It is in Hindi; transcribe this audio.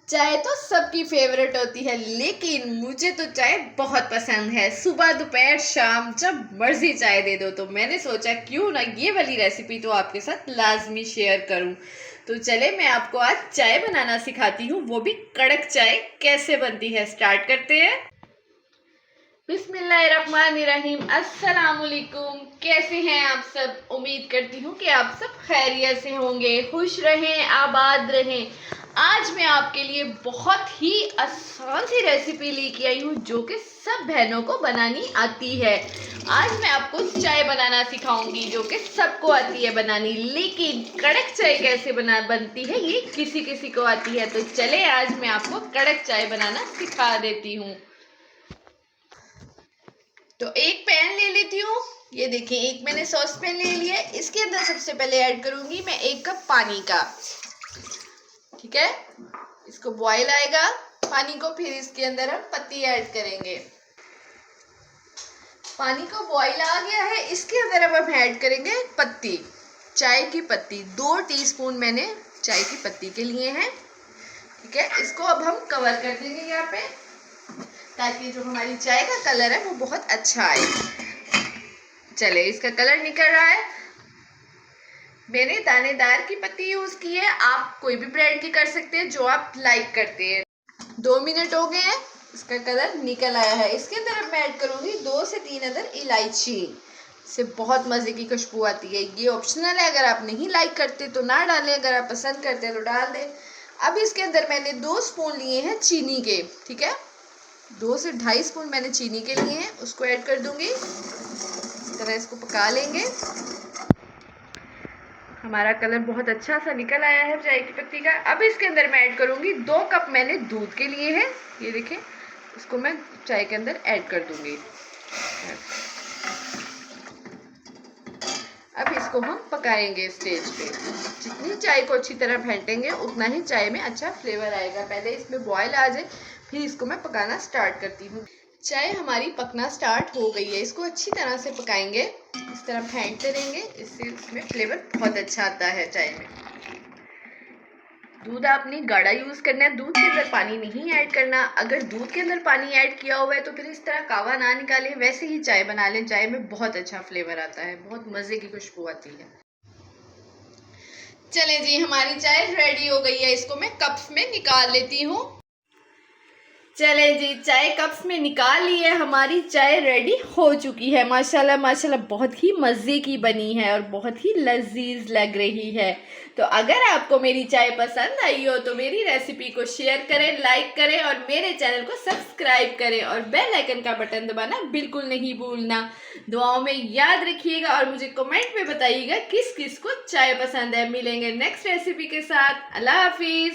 चाय तो सबकी फेवरेट होती है, लेकिन मुझे तो चाय बहुत पसंद है। सुबह दोपहर शाम जब मर्जी चाय दे दो। तो मैंने सोचा क्यों ना ये वाली रेसिपी तो आपके साथ लाजमी शेयर करूं। तो चले मैं आपको आज चाय बनाना सिखाती हूँ, वो भी कड़क चाय कैसे बनती है। स्टार्ट करते हैं। बिस्मिल्लाहिर्रहमानिर्रहीम। अस्सलामुअलैकुम। कैसे हैं आप सब? उम्मीद करती हूँ कि आप सब खैरियत से होंगे, खुश रहें, आबाद रहें। आज मैं आपके लिए बहुत ही आसान सी रेसिपी लेके आई हूँ जो कि सब बहनों को बनानी आती है। आज मैं आपको चाय बनाना सिखाऊंगी जो कि सबको आती है बनानी, लेकिन कड़क चाय कैसे बनती है ये किसी किसी को आती है। तो चले आज मैं आपको कड़क चाय बनाना सिखा देती हूँ। तो एक पैन ले लेती हूँ। ये देखिए एक मैंने सॉस पैन ले लिया है। इसके अंदर सबसे पहले ऐड करूंगी मैं 1 कप पानी का। ठीक है, इसको बॉईल आएगा पानी को, फिर इसके अंदर हम पत्ती ऐड करेंगे। पानी को बॉईल आ गया है, इसके अंदर अब हम ऐड करेंगे पत्ती, चाय की पत्ती। 2 टीस्पून मैंने चाय की पत्ती के लिए हैं। ठीक है, इसको अब हम कवर कर देंगे यहाँ पे, ताकि जो हमारी चाय का कलर है वो बहुत अच्छा आए। चले, इसका कलर निकल रहा है। मैंने दानेदार की पत्ती यूज की है, आप कोई भी ब्रांड की कर सकते हैं जो आप लाइक करते हैं। 2 मिनट हो गए हैं, इसका कलर निकल आया है। इसके अंदर अब मैं ऐड करूंगी 2 से 3 अदर इलायची। इससे बहुत मजे की खुशबू आती है। ये ऑप्शनल है, अगर आप नहीं लाइक करते तो ना डालें, अगर आप पसंद करते हैं तो डाल दें। अब इसके अंदर मैंने 2 स्पून लिए हैं चीनी के। ठीक है, 2 से 2.5 स्पून मैंने चीनी के लिए हैं, उसको ऐड कर दूंगी। इस तरह इसको पका लेंगे। हमारा कलर बहुत अच्छा सा निकल आया है चाय की पत्ती का। अब इसके अंदर मैं ऐड करूंगी 2 कप मैंने दूध के लिए है। ये देखें, इसको मैं चाय के अंदर ऐड कर दूंगी। अब इसको हम पकाएंगे स्टेज पे। जितनी चाय को अच्छी तरह फेंटेंगे उतना ही चाय में अच्छा फ्लेवर आएगा। पहले इसमें बॉयल आ जाए, फिर इसको मैं पकाना स्टार्ट करती हूँ। चाय हमारी पकना स्टार्ट हो गई है, इसको अच्छी तरह से पकाएंगे, इस तरह फेंटते रहेंगे, इससे इसमें फ्लेवर बहुत अच्छा आता है चाय में। दूध आपने गाढ़ा यूज करना है, दूध के अंदर पानी नहीं ऐड करना। अगर दूध के अंदर पानी ऐड किया हुआ है तो फिर इस तरह कावा ना निकालें, वैसे ही चाय बना लें। चाय में बहुत अच्छा फ्लेवर आता है, बहुत मजे की खुशबू आती है। चले जी, हमारी चाय रेडी हो गई है, इसको मैं कप्स में निकाल लेती हूँ। चले जी, चाय कप्स में निकाल ली है, हमारी चाय रेडी हो चुकी है। माशाल्लाह माशाल्लाह बहुत ही मज़े की बनी है और बहुत ही लजीज लग रही है। तो अगर आपको मेरी चाय पसंद आई हो तो मेरी रेसिपी को शेयर करें, लाइक करें और मेरे चैनल को सब्सक्राइब करें और बेल आइकन का बटन दबाना बिल्कुल नहीं भूलना। दुआओं में याद रखिएगा और मुझे कमेंट में बताइएगा किस किस को चाय पसंद है। मिलेंगे नेक्स्ट रेसिपी के साथ। अल्लाह हाफिज।